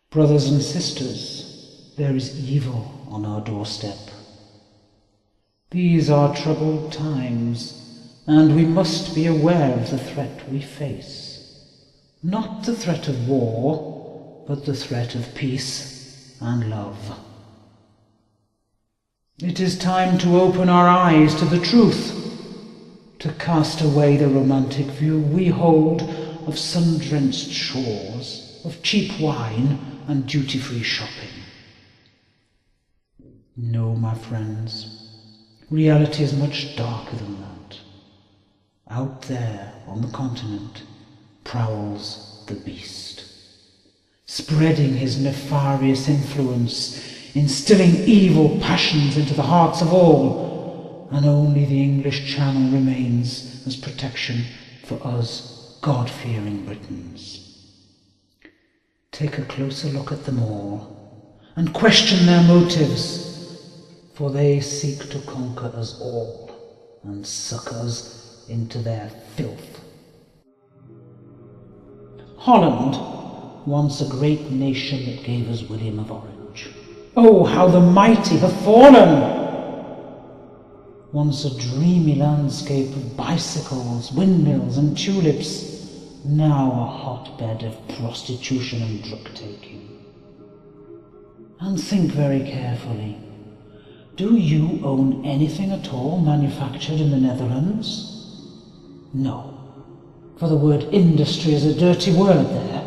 Brothers and sisters, there is evil on our doorstep. These are troubled times, and we must be aware of the threat we face. Not the threat of war, but the threat of peace and love. It is time to open our eyes to the truth, to cast away the romantic view we hold of sun-drenched shores, of cheap wine and duty-free shopping. No, my friends, reality is much darker than that. Out there on the continent prowls the beast, spreading his nefarious influence, instilling evil passions into the hearts of all, and only the English Channel remains as protection for us God-fearing Britons. Take a closer look at them all, and question their motives, for they seek to conquer us all, and suck us into their filth. Holland, once a great nation that gave us William of Orange. Oh, how the mighty have fallen! Once a dreamy landscape of bicycles, windmills and tulips, now a hotbed of prostitution and drug-taking. And think very carefully. Do you own anything at all manufactured in the Netherlands? No, for the word industry is a dirty word there.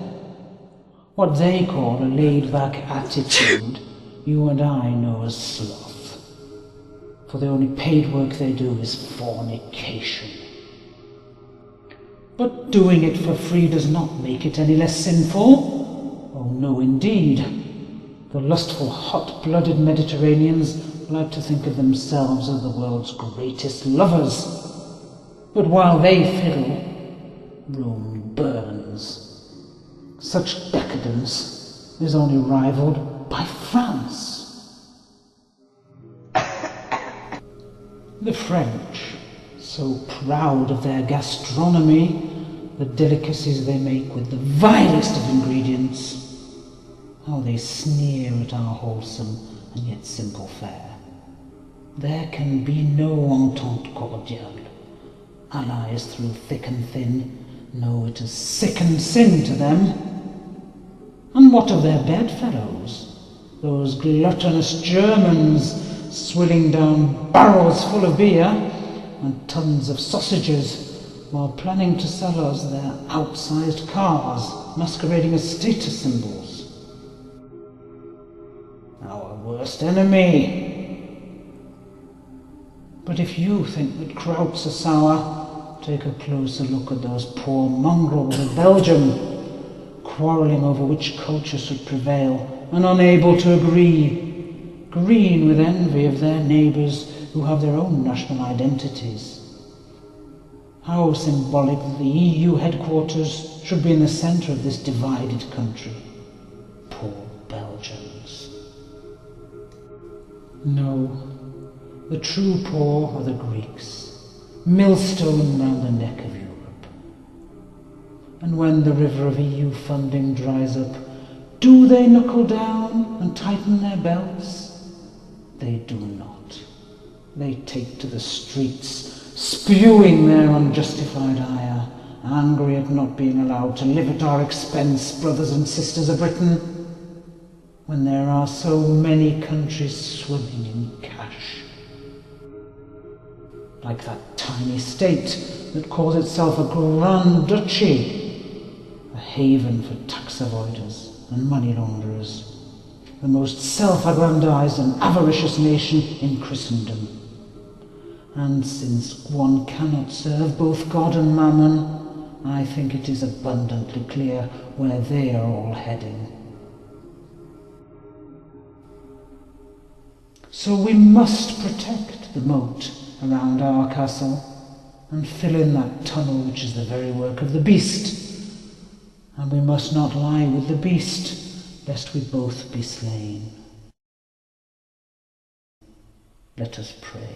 What they call a laid-back attitude, you and I know as sloth. For the only paid work they do is fornication. But doing it for free does not make it any less sinful. Oh no, indeed. The lustful, hot-blooded Mediterraneans like to think of themselves as the world's greatest lovers. But while they fiddle, Rome burns. Such decadence is only rivaled by France. The French, so proud of their gastronomy, the delicacies they make with the vilest of ingredients, how they sneer at our wholesome and yet simple fare. There can be no entente cordiale. Allies through thick and thin know it is sick and sin to them. And what of their bedfellows, those gluttonous Germans swilling down barrels full of beer and tons of sausages, while planning to sell us their outsized cars, masquerading as status symbols? Our worst enemy. But if you think that krauts are sour, take a closer look at those poor mongrels of Belgium, quarrelling over which culture should prevail, and unable to agree, green with envy of their neighbours who have their own national identities. How symbolic that the EU headquarters should be in the centre of this divided country. Poor Belgians. No, the true poor are the Greeks, millstone round the neck of Europe. And when the river of EU funding dries up, do they knuckle down and tighten their belts? They do not. They take to the streets, spewing their unjustified ire, angry at not being allowed to live at our expense, brothers and sisters of Britain, when there are so many countries swimming in cash. Like that tiny state that calls itself a Grand Duchy, a haven for tax avoiders and money launderers, the most self-aggrandized and avaricious nation in Christendom. And since one cannot serve both God and Mammon, I think it is abundantly clear where they are all heading. So we must protect the moat around our castle and fill in that tunnel which is the very work of the beast. And we must not lie with the beast, lest we both be slain. Let us pray.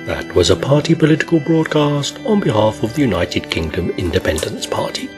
That was a party political broadcast on behalf of the United Kingdom Independence Party.